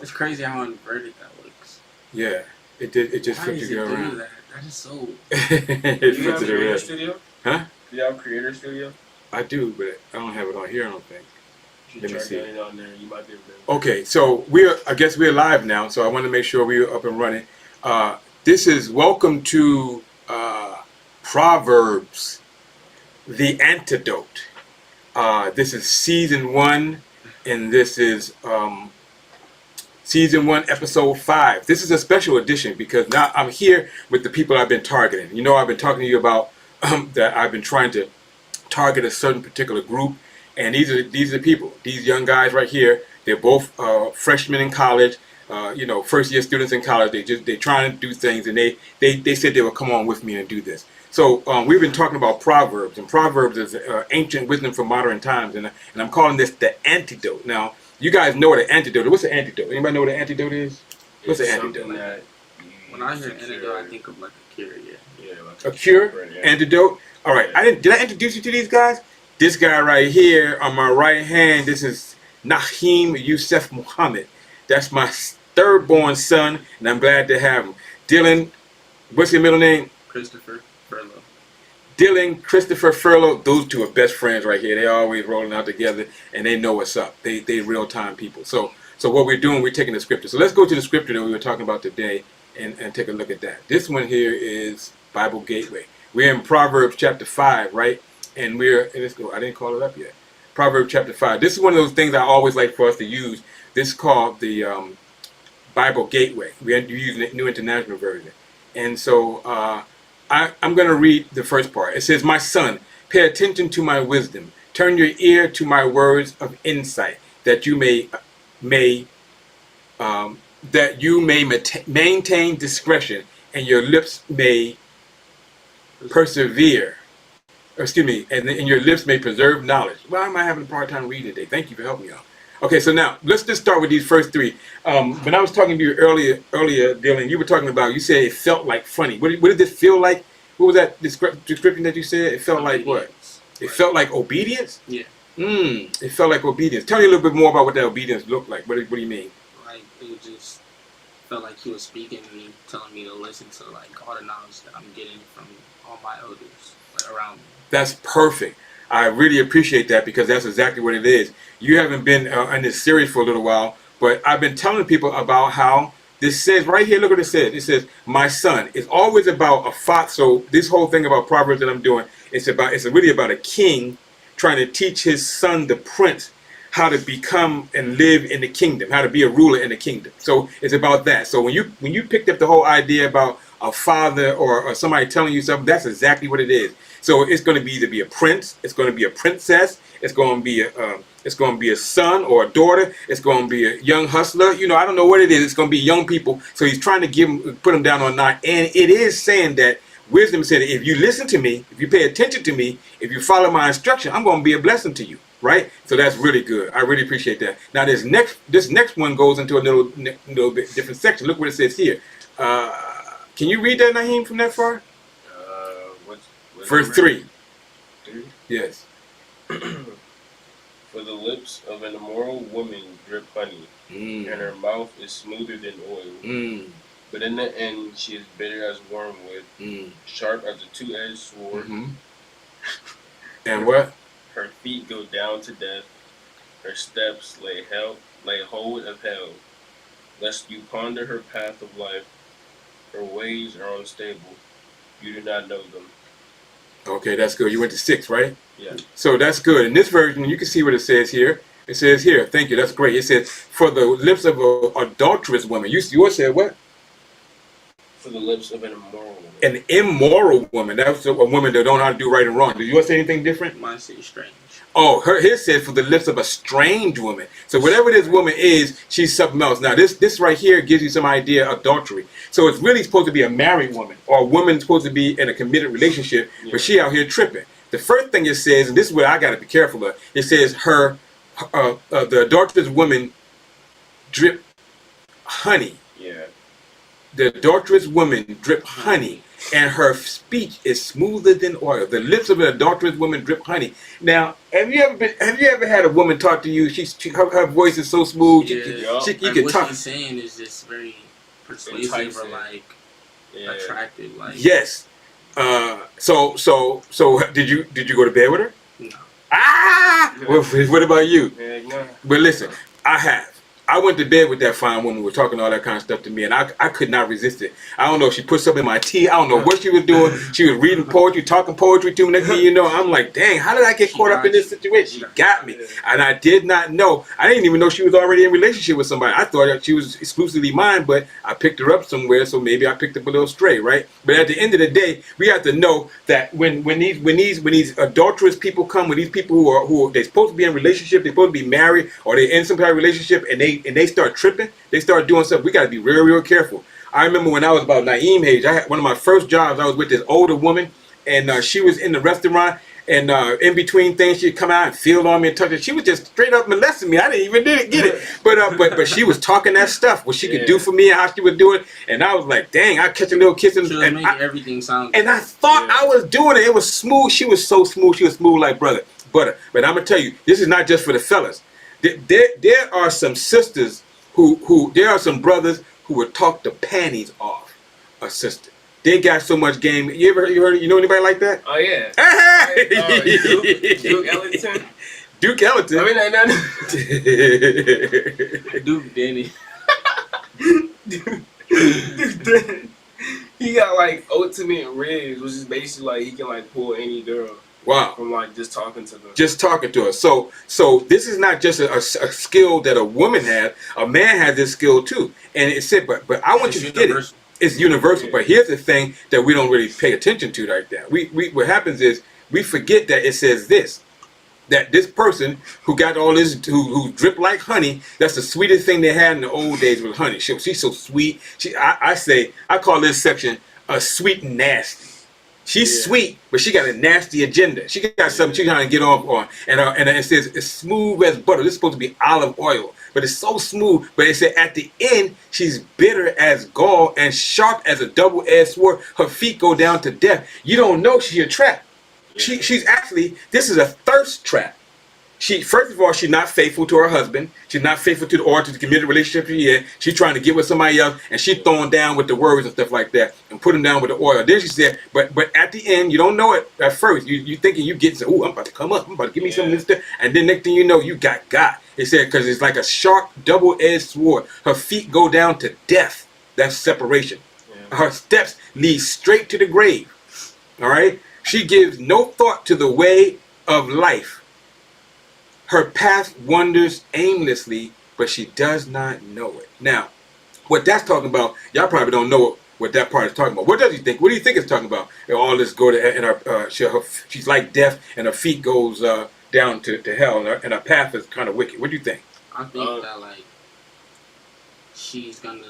It's crazy how inverted that looks. Yeah, it did. It just flipped you around. That is so. It flipped it around. Studio? Huh? Do you have Creator Studio? I do, but I don't have it on here. I don't think. Let me see. It on there. You might be able to. Okay, so I guess we're live now. So I want to make sure we're up and running. This is welcome to Proverbs, the Antidote. This is season 1, and this is season 1, episode 5. This is a special edition because now I'm here with the people I've been targeting. You know, I've been talking to you about that I've been trying to target a certain particular group, and these are the people. These young guys right here. They're both freshmen in college. You know, first-year students in college. They're trying to do things, and they said they would come on with me and do this. So we've been talking about Proverbs, and Proverbs is ancient wisdom for modern times, and I'm calling this the antidote. Now, you guys know what an antidote is. What's an antidote? Anybody know what an antidote is? What's an antidote? When I hear antidote, I think of like a cure. Yeah, like a cure? Yeah. Antidote? All right. Did I introduce you to these guys? This guy right here on my right hand, this is Naheim Yusuf Muhammad. That's my third-born son, and I'm glad to have him. Dylan, what's your middle name? Christopher Furlow. Dylan, Christopher Furlow, those two are best friends right here. They're always rolling out together, and they know what's up. They real-time people. So what we're doing, we're taking the scripture. So let's go to the scripture that we were talking about today and take a look at that. This one here is Bible Gateway. We're in Proverbs chapter 5, right? And let's go. I didn't call it up yet. Proverbs chapter 5. This is one of those things I always like for us to use. This is called the Bible Gateway. We use the New International Version. And so I'm going to read the first part. It says, "My son, pay attention to my wisdom. Turn your ear to my words of insight, that you may maintain discretion, and your lips may persevere." Excuse me, and your lips may preserve knowledge. Why am I having a hard time reading today? Thank you for helping me out. Okay, so now let's just start with these first 3. When I was talking to you earlier, Dylan, you were talking about. You said it felt like funny. What did this feel like? What was that description that you said? It felt like what? It felt like obedience. Yeah. It felt like obedience. Tell me a little bit more about what that obedience looked like. What do you mean? Like it just felt like he was speaking to me, telling me to listen to like all the knowledge that I'm getting from all my elders around me. That's perfect. I really appreciate that because that's exactly what it is. You haven't been in this series for a little while, but I've been telling people about how this says right here. Look what it says. It says, "My son." It's always about a father. So this whole thing about Proverbs that I'm doing, it's really about a king trying to teach his son, the prince, how to become and live in the kingdom, how to be a ruler in the kingdom. So it's about that. So when you picked up the whole idea about a father or somebody telling you something, that's exactly what it is. So it's going to be either be a prince, it's going to be a princess, it's going to be a son or a daughter, it's going to be a young hustler. You know, I don't know what it is. It's going to be young people. So he's trying to put them down on 9. And it is saying that wisdom said, if you listen to me, if you pay attention to me, if you follow my instruction, I'm going to be a blessing to you. Right? So that's really good. I really appreciate that. Now this next one goes into a little bit different section. Look what it says here. Can you read that, Naheim, from that far? Verse 3. Yes. "For the lips of an immoral woman drip honey, and her mouth is smoother than oil. But in the end she is bitter as wormwood, sharp as a two-edged sword. And what? Her feet go down to death, her steps lay hold of hell. Lest you ponder her path of life, her ways are unstable, you do not know them." Okay, that's good. You went to 6, right? Yeah. So that's good. In this version, you can see what it says here. It says here, thank you, that's great. It says, "For the lips of an adulterous woman." Yours said what? For the lips of an immoral woman. An immoral woman. That's a woman that don't know how to do right and wrong. Did yours say anything different? Mine says strange. Oh, his said, "For the lips of a strange woman." So whatever this woman is, she's something else. Now this right here gives you some idea of adultery. So it's really supposed to be a married woman or a woman supposed to be in a committed relationship, but she out here tripping. The first thing it says, and this is where I got to be careful of, it says the adulterous woman drip honey. Yeah. The adulterous woman drip honey, and her speech is smoother than oil. The lips of an adulterous woman drip honey. Now, have you ever had a woman talk to you? Her voice is so smooth. Yeah. You Like can what talk. she's saying is just very persuasive or Enticing. like Yeah. attractive. Like Yes. So did you go to bed with her? no. Ah. What about you? Yeah, no. But listen, I have. I went to bed with that fine woman. Was talking all that kind of stuff to me, and I could not resist it. I don't know if she put something in my tea. I don't know what she was doing. She was reading poetry, talking poetry to me. Next thing you know, I'm like, dang, how did I get caught up in this situation? She got me, and I did not know. I didn't even know she was already in a relationship with somebody. I thought that she was exclusively mine, but I picked her up somewhere, so maybe I picked up a little stray, right? But at the end of the day, we have to know that when these adulterous people come, when these people who are they're supposed to be in a relationship, they're supposed to be married, or they're in some kind of relationship, and they start tripping, they start doing stuff. We got to be real careful. I remember when I was about Naheim age, I had one of my first jobs. I was with this older woman, and she was in the restaurant, and in between things, she'd come out and feel on me and touch it. She was just straight up molesting me. I didn't even get it, but she was talking that stuff, what she could do for me and how she would do it, and I was like, dang, I catch a little kiss, She was making everything sound. And I thought I was doing it. It was smooth. She was so smooth. She was smooth like butter. But I'm gonna tell you, this is not just for the fellas. There are some sisters there are some brothers who would talk the panties off a sister. They got so much game. You know anybody like that? Oh yeah. Duke Ellington. Duke Ellington. I mean, Duke Denny. Duke. He got like ultimate ribs, which is basically like he can like pull any girl. Wow. From like just talking to them. Just talking to her. So this is not just a skill that a woman has. A man has this skill too. And it said, but I want you to get it. It's universal. Yeah. But here's the thing that we don't really pay attention to right now. What happens is we forget that it says this. That this person who got all this, who drip like honey, that's the sweetest thing they had in the old days with honey. She's so sweet. I call this section a sweet and nasty. She's sweet, but she got a nasty agenda. She got something she's trying to get off on. And it says it's smooth as butter. This is supposed to be olive oil, but it's so smooth. But it said at the end, she's bitter as gall and sharp as a double-edged sword. Her feet go down to death. You don't know she's a trap. Yeah. She's actually, this is a thirst trap. First of all, she's not faithful to her husband. She's not faithful to the committed relationship she in. She's trying to get with somebody else, and she's throwing down with the words and stuff like that, and putting down with the oil. Then she said, but at the end, you don't know it at first. You thinking you getting, oh, I'm about to come up. I'm about to give me some of this stuff. And then next thing you know, you got. It said, because it's like a sharp, double-edged sword. Her feet go down to death. That's separation. Yeah. Her steps lead straight to the grave. All right? She gives no thought to the way of life. Her path wanders aimlessly, but she does not know it. Now, what that's talking about, y'all probably don't know what that part is talking about. What does he think? What do you think it's talking about? All this go to, and she's like death, and her feet goes down to hell, and her path is kind of wicked. What do you think? I think that like she's gonna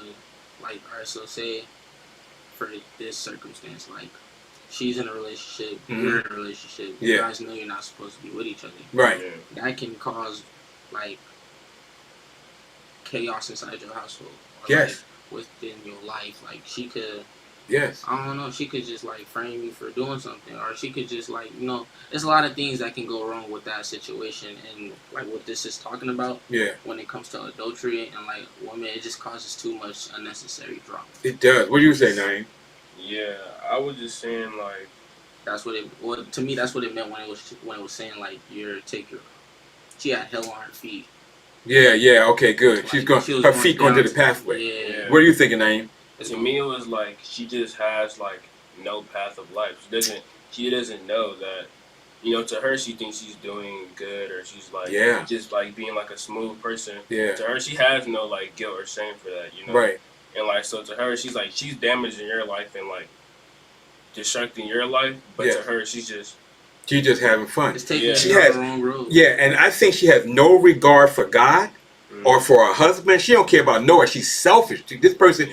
so say for this circumstance, like she's in a relationship, you're in a relationship, you guys know you're not supposed to be with each other. Right. That can cause like chaos inside your household. Or, yes. Like, within your life. Like she could I don't know, she could just like frame you for doing something, or she could just like, there's a lot of things that can go wrong with that situation, and like what this is talking about when it comes to adultery and like women, it just causes too much unnecessary drama. It does. What do you say, Naheim? Yeah, I was just saying like that's what it. Well, to me, that's what it meant when it was saying like she had hell on her feet. Yeah. Okay, good. Like, her feet going to the pathway. Yeah. What are you thinking, Naheim? To me, it was like she just has like no path of life. She doesn't know that. To her, she thinks she's doing good, or she's like just like being like a smooth person. Yeah. To her, she has no like guilt or shame for that. Right. And like so, to her, she's damaging your life and like destructing your life. But to her, she's just having fun. It's taking the wrong road. Yeah, and I think she has no regard for God or for her husband. She don't care about Noah. She's selfish. This person,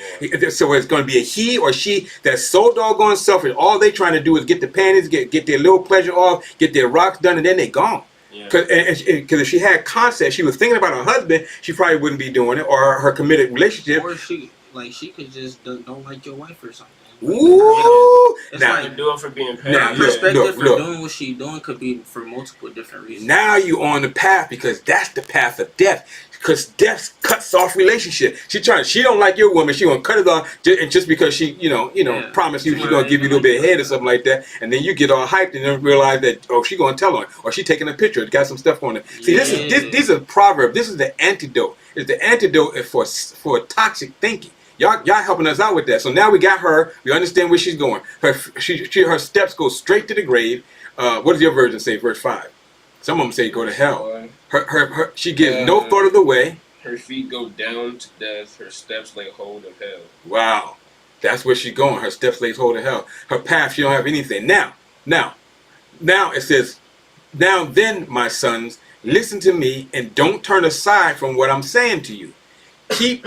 so it's going to be a he or she that's so doggone selfish. All they trying to do is get the panties, get their little pleasure off, get their rocks done, and then they gone. Because if she had concept, she was thinking about her husband, she probably wouldn't be doing it, or her committed relationship. Or she like she could just don't like your wife or something. Ooh, it's now like do it for being petty. Now, perspective for doing what she doing could be for multiple different reasons. Now you on the path because that's the path of death. Because death cuts off relationship. She don't like your woman. She gonna cut it off just because she promised you she's gonna give you a little bit of head or something like that, and then you get all hyped and then realize that she gonna tell on, or she taking a picture, got some stuff on it. See, these are Proverbs. This is the antidote. It's the antidote for toxic thinking. Y'all helping us out with that. So now we got her. We understand where she's going. Her steps go straight to the grave. What does your version say? Verse 5. Some of them say go to hell. She gives no thought of the way. Her feet go down to death. Her steps lay hold of hell. Wow, that's where she's going. Her steps lay hold of hell. Her path, she don't have anything. Now it says, now then, my sons, listen to me and don't turn aside from what I'm saying to you. Keep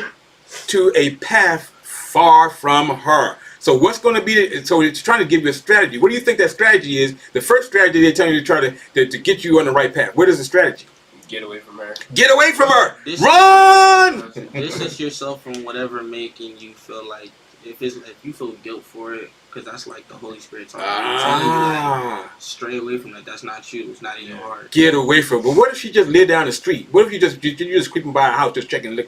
to a path far from her. So what's going to be? So it's trying to give you a strategy. What do you think that strategy is? The first strategy they're telling you to try to get you on the right path. What is the strategy? Get away from her. Get away from her. Run. Distance yourself from whatever making you feel like if you feel guilt for it, because that's like the Holy Spirit talking. Like, stray away from that. That's not you. It's not in your heart. Get away from her. But what if she just live down the street? What if you just creeping by a house, just checking,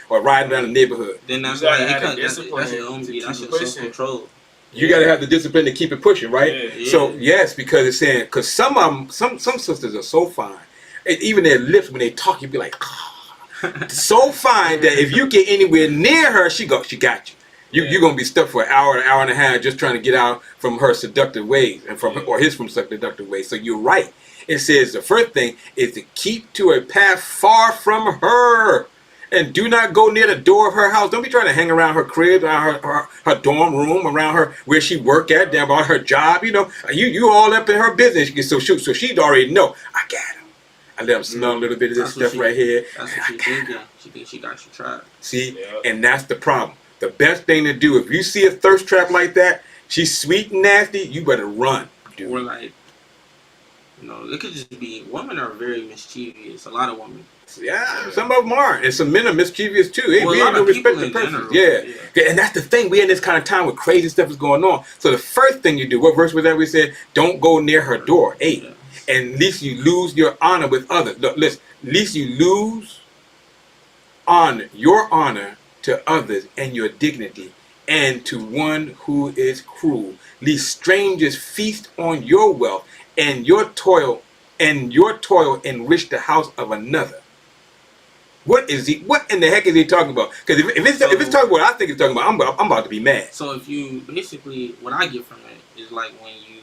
or riding down the neighborhood? Then that's like that's your self-control. You got to have the discipline to keep it pushing, right? Yeah. So yes, because it's saying because some sisters are so fine, and even their lips when they talk, you be like, so fine that if you get anywhere near her, she got you. You're gonna be stuck for an hour and a half just trying to get out from her seductive ways and from seductive ways. So you're right. It says the first thing is to keep to a path far from her, and do not go near the door of her house. Don't be trying to hang around her crib, around her dorm room, around her where she work at, down about her job. You all up in her business. So she'd already know. I got him. I let him smell a little bit of this stuff right here. That's what she's thinking. She thinks she got you trapped. See, and that's the problem. The best thing to do, if you see a thirst trap like that, she's sweet and nasty, you better run. Dude. Or like, it could just be, women are very mischievous. A lot of women. Yeah, some of them are. And some men are mischievous too. Hey, we ain't no respect to persons. Yeah. And that's the thing. We're in this kind of time where crazy stuff is going on. So the first thing you do, what verse was that we said? Don't go near her door. 8. Yeah. And at least you lose your honor with others. Look, listen, at least you lose your honor to others and your dignity, and to one who is cruel. Lest strangers feast on your wealth, and your toil enrich the house of another. What in the heck is he talking about? Because if it's talking about what I think it's talking about, I'm about to be mad. So if you basically, what I get from it is like when you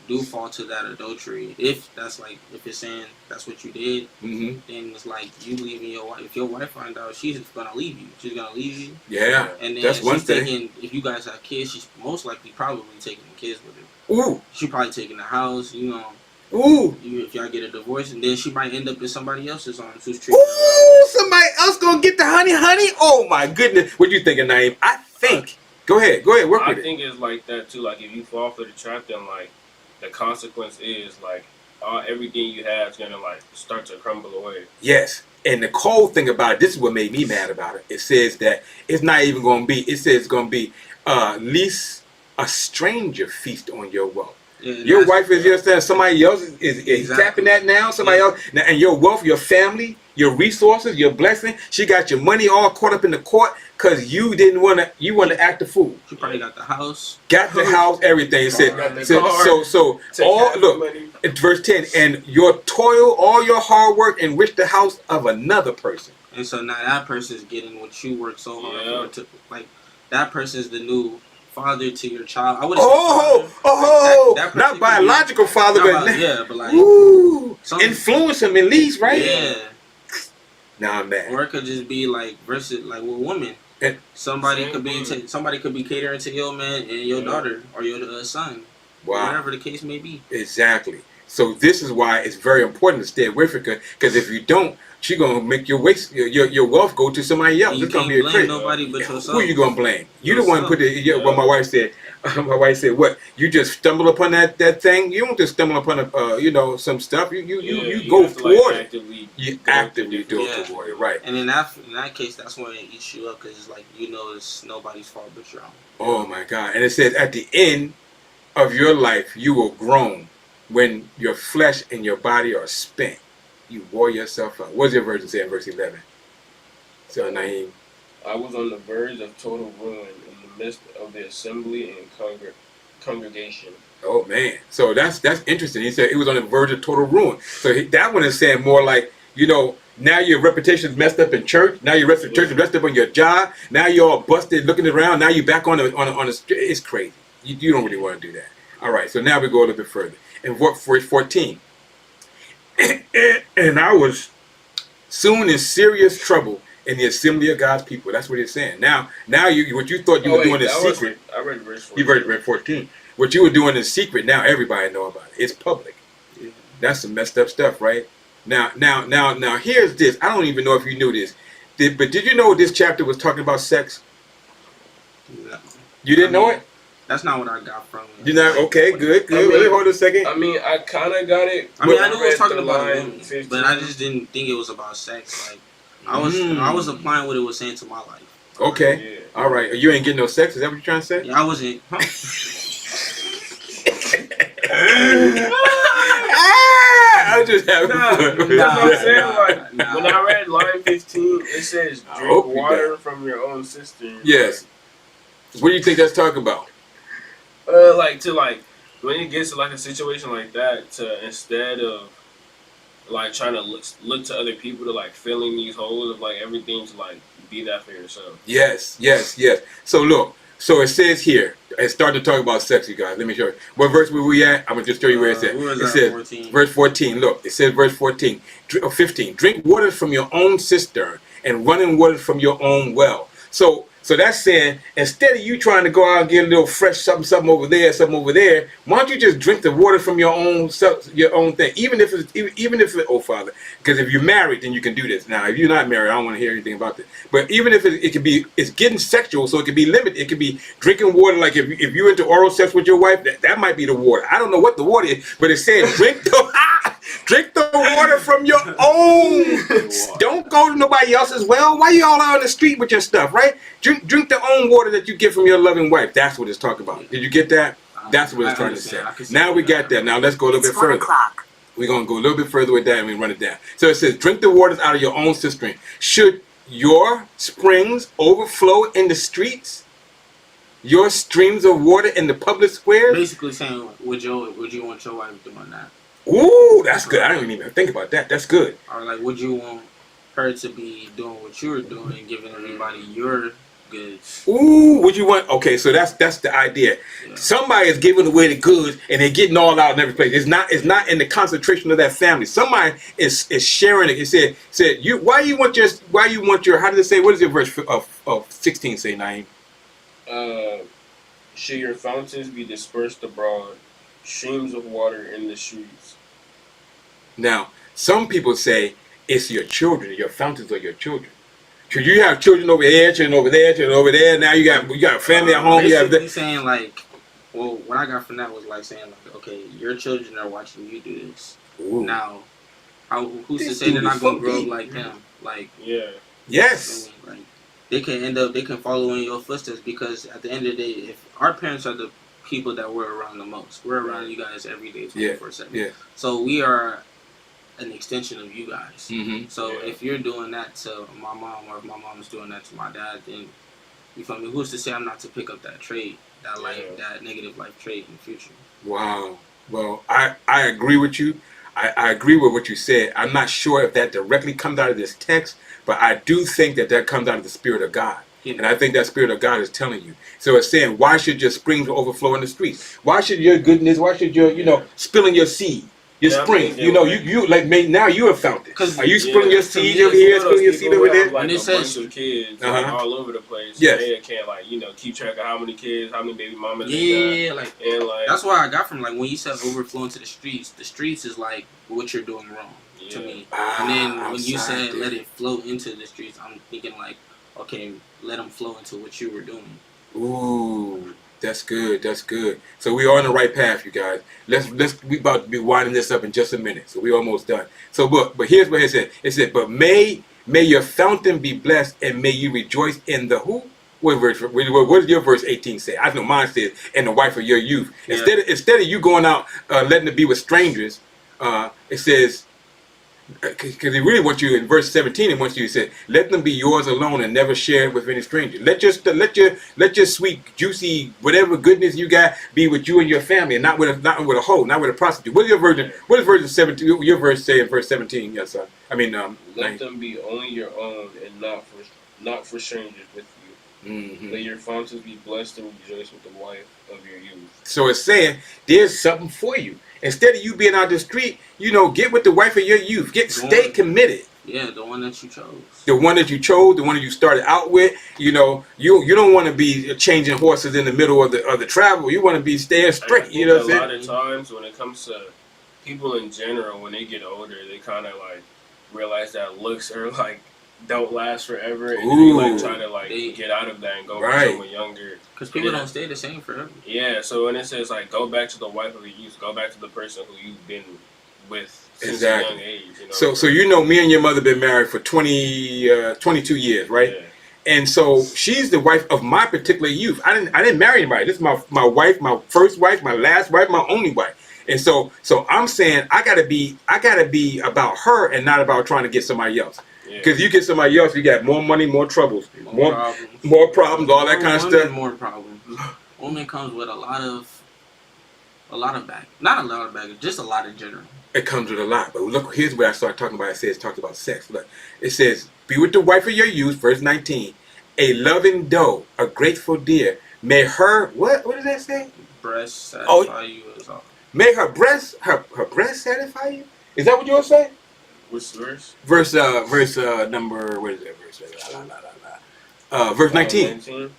do fall to that adultery, if it's saying that's what you did, then it's like you leaving your wife. If your wife find out, she's gonna leave you. She's gonna leave you. Yeah, and then that's one thing. If you guys have kids, she's most likely probably taking the kids with her. Ooh, she probably taking the house. Ooh, if y'all get a divorce, and then she might end up in somebody else's arms who's treating her. Ooh, somebody else gonna get the honey. Oh my goodness, what you thinking, Naheim? I think. Go ahead, work with it. I think it's like that too. Like if you fall for the trap, then like the consequence is like everything you have is gonna like start to crumble away. Yes, and the cold thing about it, this is what made me mad about it. It says that it's not even gonna be. It says it's gonna be least a stranger feast on your wealth. Yeah, your wife is just saying somebody else is tapping that now. Somebody else, now, and your wealth, your family, your resources, your blessing. She got your money all caught up in the court because you didn't want to. You want to act a fool. She probably got the house. Got the house, everything. So all look. It's verse 10. And your toil, all your hard work, enrich the house of another person. And so now that person is getting what you worked so hard for. Like that person is the new father to your child. I would. That not biological father, but like influence him at least, right? Yeah. Nah, man. Or it could just be like versus like with women. Somebody could be catering to your man and your daughter or your son. Wow. Whatever the case may be. Exactly. So this is why it's very important to stay away from her, because if you don't, she gonna make your waste, your wealth go to somebody else. It's gonna be a crazy. Nobody but yourself. Who are you gonna blame? You the one put it. What my wife said. My wife said, "What? You just stumble upon that thing? You don't just stumble upon some stuff. You go toward it. You actively do it toward it, right? And in that case, that's when it eats you up, because it's like it's nobody's fault but your own. Oh my God! And it says at the end of your life, you will groan when your flesh and your body are spent. You wore yourself out. What's your version say in verse 11? So Naheim. I was on the verge of total ruin in the midst of the assembly and congregation. Oh man, so that's interesting. He said it was on the verge of total ruin. So that one is saying more like, now your reputation is messed up in church. Now your reputation is messed up on your job. Now you're all busted looking around. Now you're back on the street. It's crazy. You don't really want to do that. All right, so now we go a little bit further. In verse 14. And I was soon in serious trouble in the assembly of God's people. That's what it's saying. Now what you thought you were doing in secret. I read verse 14. You read 14. What you were doing in secret, now everybody know about it. It's public. Yeah. That's some messed up stuff, right? Now, here's this. I don't even know if you knew this. But did you know this chapter was talking about sex? No. You didn't know it? That's not what I got from it. You're not? Okay, good. Wait, hold a second. I mean, I kind of got it. I knew it was talking about women, but I just didn't think it was about sex. Like, I was applying what it was saying to my life. Okay. Yeah. All right. You ain't getting no sex? Is that what you're trying to say? Yeah, I wasn't. I was just having fun. That's what I'm saying. When I read line 15, it says, drink water from your own cistern. Yes. What do you think that's talking about? When it gets to like a situation like that, to instead of like trying to look to other people to like filling these holes of like everything, to like be that for yourself. Yes. So look, it says here, it's starting to talk about sex, you guys. Let me show you. What verse were we at? I'm gonna just show you where it says. It says 14. Verse 14. Look, it says verse 14, 15. Drink water from your own cistern and running water from your own well. So that's saying, instead of you trying to go out and get a little fresh something over there, why don't you just drink the water from your own thing, even if it's oh Father, because if you're married, then you can do this. Now, if you're not married, I don't want to hear anything about this. But even if it's getting sexual, so it can be limited. It could be drinking water, like if you're into oral sex with your wife, that might be the water. I don't know what the water is, but it says drink the water from your own. Don't go to nobody else's well. Why you all out on the street with your stuff, right? Drink the own water that you get from your loving wife. That's what it's talking about. Did you get that? That's what it's trying to say. Now we got that. Now let's go a little bit further. We're going to go a little bit further with that and we run it down. So it says, drink the waters out of your own cistern. Should your springs overflow in the streets? Your streams of water in the public squares? Basically saying, would you want your wife doing that? Ooh, that's good. I didn't even think about that. That's good. Or like, would you want her to be doing what you were doing and giving everybody your goods? Ooh, would you want? Okay, so that's the idea. Yeah. Somebody is giving away the goods and they're getting all out in every place. It's not in the concentration of that family. Somebody is sharing it. It said you. Why you want your? How does it say? What does your verse of 16 say, Naheim? Should your fountains be dispersed abroad, streams of water in the streets? Now, some people say it's your children. Your fountains are your children. Should you have children over here, children over there, children over there? Now you got a family at home. Basically saying like, well, what I got from that was like saying like, okay, your children are watching you do this. Ooh. Now, who's to say they're not gonna grow up like them? Like, yeah, yes. I mean, like, they can follow in your footsteps, because at the end of the day, if our parents are the people that we're around the most, we're around you guys every day, 24/7. Yeah. So we are an extension of you guys. Mm-hmm. So if you're doing that to my mom, or if my mom's doing that to my dad, then you feel me? Who's to say I'm not to pick up that trait, that negative life trait in the future? Wow. Well, I agree with you. I agree with what you said. I'm not sure if that directly comes out of this text, but I do think that comes out of the Spirit of God. Yeah. And I think that Spirit of God is telling you. So it's saying, why should your springs overflow in the streets? Why should your goodness, why should your, spilling your seed? Your spring. You know, you like now you have found it. Are you spring your seed over here, spring your seed over there? Like a bunch of kids like, all over the place. Yes. They can't like keep track of how many kids, how many baby mamas. Yeah, like that's why I got from like when you said overflowing to the streets is like what you're doing wrong to me. And then when you said let it flow into the streets, I'm thinking like, okay, let them flow into what you were doing. Ooh. That's good. That's good. So we're on the right path, you guys. We about to be winding this up in just a minute. So we're almost done. So but here's what it said. It said, but may your fountain be blessed, and may you rejoice in the who? What does your verse 18 say? I know mine says, and the wife of your youth. Yeah. Instead of you going out letting it be with strangers, it says, because he really wants you in verse 17. It wants you to say, "Let them be yours alone and never share it with any stranger." Let your sweet, juicy, whatever goodness you got be with you and your family, and not with a hoe, not with a prostitute. What is your version? What does verse 17? Your verse say in verse 17? Yes, sir. I mean, let them be only your own and not for strangers with you. Mm-hmm. Let your fountains be blessed and rejoice with the wife of your youth. So it's saying there's something for you. Instead of you being out the street, get with the wife of your youth. Stay committed. Yeah, the one that you chose. The one that you chose, the one that you started out with. You don't want to be changing horses in the middle of the travel. You want to be staying straight. You know what I'm saying? A lot of times when it comes to people in general, when they get older, they kind of like realize that looks are like don't last forever, and they like try to get out of that and go with someone younger. Because people don't stay the same forever. Yeah, so when it says like go back to the wife of your youth, go back to the person who you've been with since a young age. So me and your mother been married for 22 years, right? Yeah. And so she's the wife of my particular youth. I didn't marry anybody. This is my wife, my first wife, my last wife, my only wife. And so I'm saying I gotta be about her and not about trying to get somebody else. Because you get somebody else, you got more money, more troubles, more problems, all that kind of stuff. More problems. Woman comes with a lot of baggage. Not a lot of baggage, just a lot in general. It comes with a lot. But look, here's where I start talking about. It talks about sex. Look, it says, be with the wife of your youth, verse 19. A loving doe, a grateful deer. May her, what does that say? Breast satisfy you as all. May her breast satisfy you? Is that what you want to say? What's the verse? Verse number, what is that verse? Verse 19.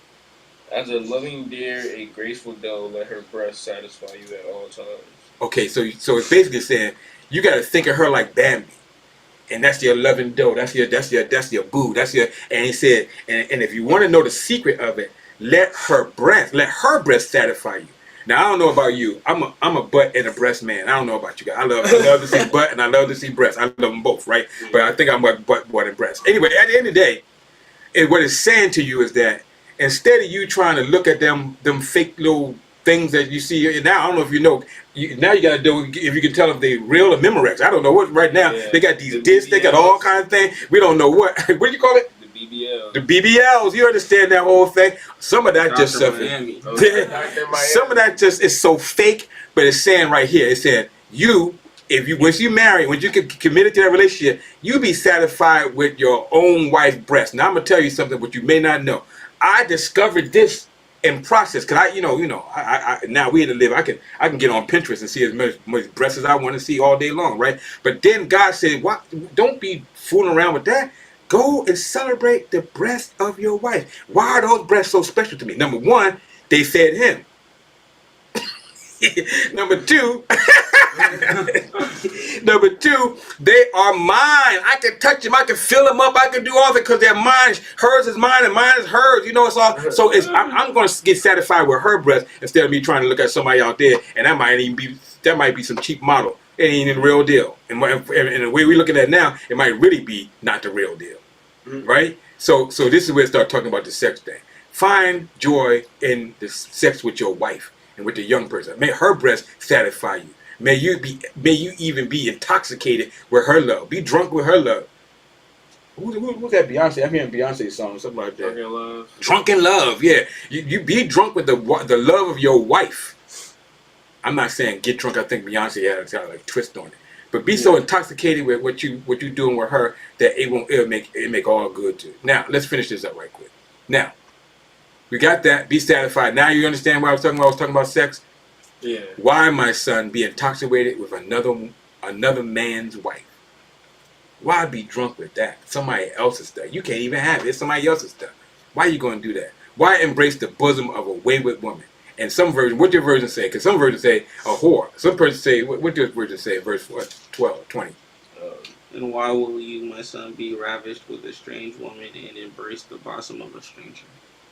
As a loving deer, a graceful doe, let her breast satisfy you at all times. Okay, so it's basically saying you got to think of her like Bambi, and that's your loving doe. That's your boo. And he said, and if you want to know the secret of it, let her breast satisfy you. Now I don't know about you. I'm a butt and a breast man. I don't know about you guys. I love to see butt and I love to see breast. I love them both, right? But I think I'm a butt and breast. Anyway, at the end of the day, what it's saying to you is that instead of you trying to look at them fake little things that you see now, I don't know if you know. Now you gotta do if you can tell if they real or Memorex. I don't know what right now. They got these discs. They got all kinds of things. We don't know what do you call it? BBL. The BBLs, you understand that whole thing? Some of that just stuff some of that just is so fake, but it's saying right here, it said once you marry, when you get committed to that relationship, you be satisfied with your own wife's breast. Now I'm gonna tell you something what you may not know. I discovered this in process because I now we had to live. I can get on Pinterest and see as much breasts as I want to see all day long, right? But then God said, "What? Don't be fooling around with that. Go and celebrate the breast of your wife." Why are those breasts so special to me? Number one, they fed him. Number two, they are mine. I can touch them. I can fill them up. I can do all that because they're mine. Hers is mine and mine is hers. It's all. So I'm going to get satisfied with her breast instead of me trying to look at somebody out there, and that might be some cheap model. It ain't even the real deal. And the way we're looking at it now, it might really be not the real deal, right? So this is where it starts talking about the sex thing. Find joy in the sex with your wife and with the young person. May her breast satisfy you. May you even be intoxicated with her love. Be drunk with her love. Who's that Beyonce? I'm hearing Beyonce song, something like that. Drunken Love. Drunken Love, yeah. You be drunk with the love of your wife. I'm not saying get drunk. I think Beyonce had a twist on it. But be so intoxicated with what you doing with her that it'll make all good too. Now let's finish this up right quick. Now we got that. Be satisfied. Now you understand what I was talking about. I was talking about sex. Yeah. Why, my son, be intoxicated with another another man's wife. Why be drunk with that? Somebody else's stuff. You can't even have it. It's somebody else's stuff. Why are you going to do that? Why embrace the bosom of a wayward woman? And some version, what your version say? Because some versions say a whore. Some persons say, what does version say? Verse 12, 20. And why will you, my son, be ravished with a strange woman and embrace the bosom of a stranger?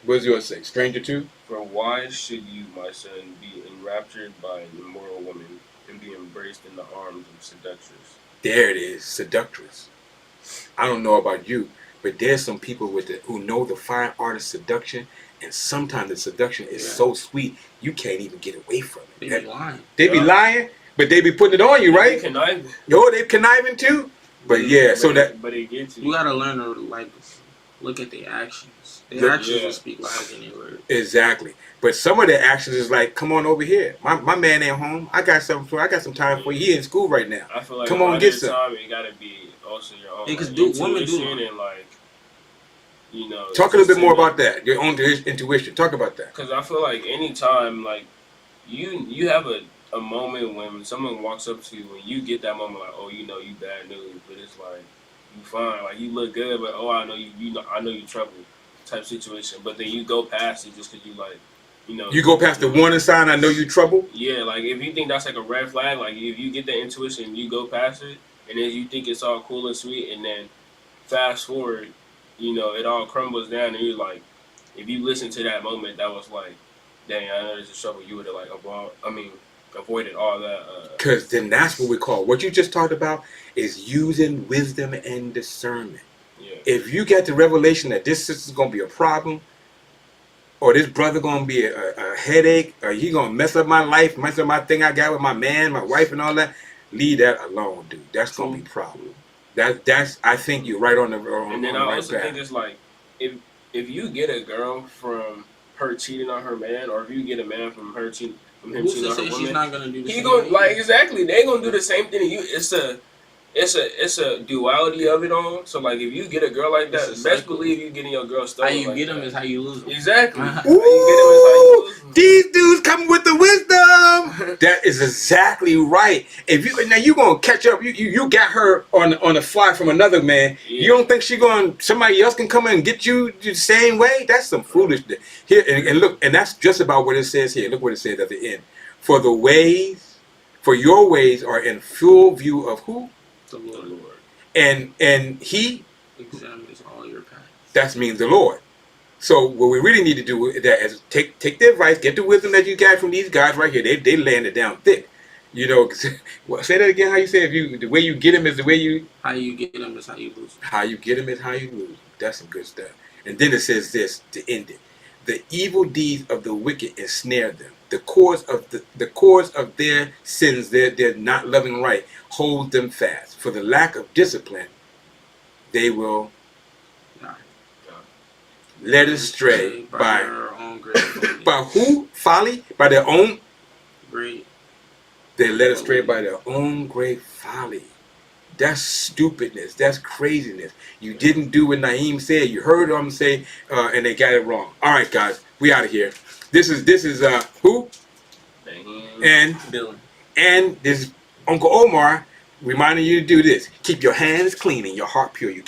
What does yours say? Stranger too? For why should you, my son, be enraptured by an immoral woman and be embraced in the arms of seductress? There it is, seductress. I don't know about you, but there's some people who know the fine art of seduction, and sometimes the seduction is so sweet you can't even get away from it. They be lying. They be lying, but they be putting it on you, right? They conniving. Yo, they conniving too. But yeah, so that. But it gets you. You gotta learn to like look at the actions. The actions will speak louder than your words. Exactly. But some of the actions is like, come on over here. My man ain't home. I got something for. I got some time for you. He in school right now. I feel like come on, get some. Time, it gotta be also your own. Because women do and like, you know. Talk a little bit more about that. Your own intuition. Talk about that. Because I feel like anytime like you have a moment when someone walks up to you and you get that moment like, oh, you know, you bad news, but it's like you fine, like you look good, but oh, I know you trouble type situation. But then you go past it just because you like, you know. You go past the warning sign. I know you trouble. Yeah, like if you think that's like a red flag, like if you get that intuition, you go past it, and then you think it's all cool and sweet, and then fast forward, you know, it all crumbles down, and you're like, if you listen to that moment, that was like, dang, I know there's a trouble. You would have like avoided all that. Because then that's what we call what you just talked about is using wisdom and discernment. Yeah. If you get the revelation that this sister's gonna be a problem, or this brother gonna be a headache, or he gonna mess up my life, mess up my thing I got with my man, my wife, and all that, leave that alone, dude. That's gonna be a problem. That's I think you're right on the wrong. And then I also think it's like if you get a girl from her cheating on her man, or if you get a man from her cheating. Who's to say she's not gonna do the same? Exactly. They gonna do the same thing to you. It's a duality of it all. So like if you get a girl like that, best believe you getting your girl stolen. How you like get them is how you lose them. Exactly. Ooh, how you get them is how you lose them. These dudes come with the wisdom. That is exactly right. If you gonna catch up, you got her on a fly from another man. Yeah. You don't think somebody else can come in and get you the same way? That's some foolishness. Here and look, and that's just about what it says here. Look what it says at the end. For your ways are in full view of who? The Lord. And he examines all your paths. That means the Lord. So what we really need to do is take the advice, get the wisdom that you got from these guys right here. They laying it down thick. You know, say that again. How you say the way you get them is the way you. How you get them is how you lose them. How you get them is how you lose them. That's some good stuff. And then it says this to end it: the evil deeds of the wicked ensnare them. The cause of their sins, their not loving right, hold them fast. For the lack of discipline, they will led astray by their own great by who? Folly? By their own great. They're led astray by their own great folly. That's stupidness. That's craziness. You didn't do what Naheim said. You heard them say, and they got it wrong. All right, guys, we out of here. This is who? And Dylan. And this is Uncle Omar reminding you to do this. Keep your hands clean and your heart pure. You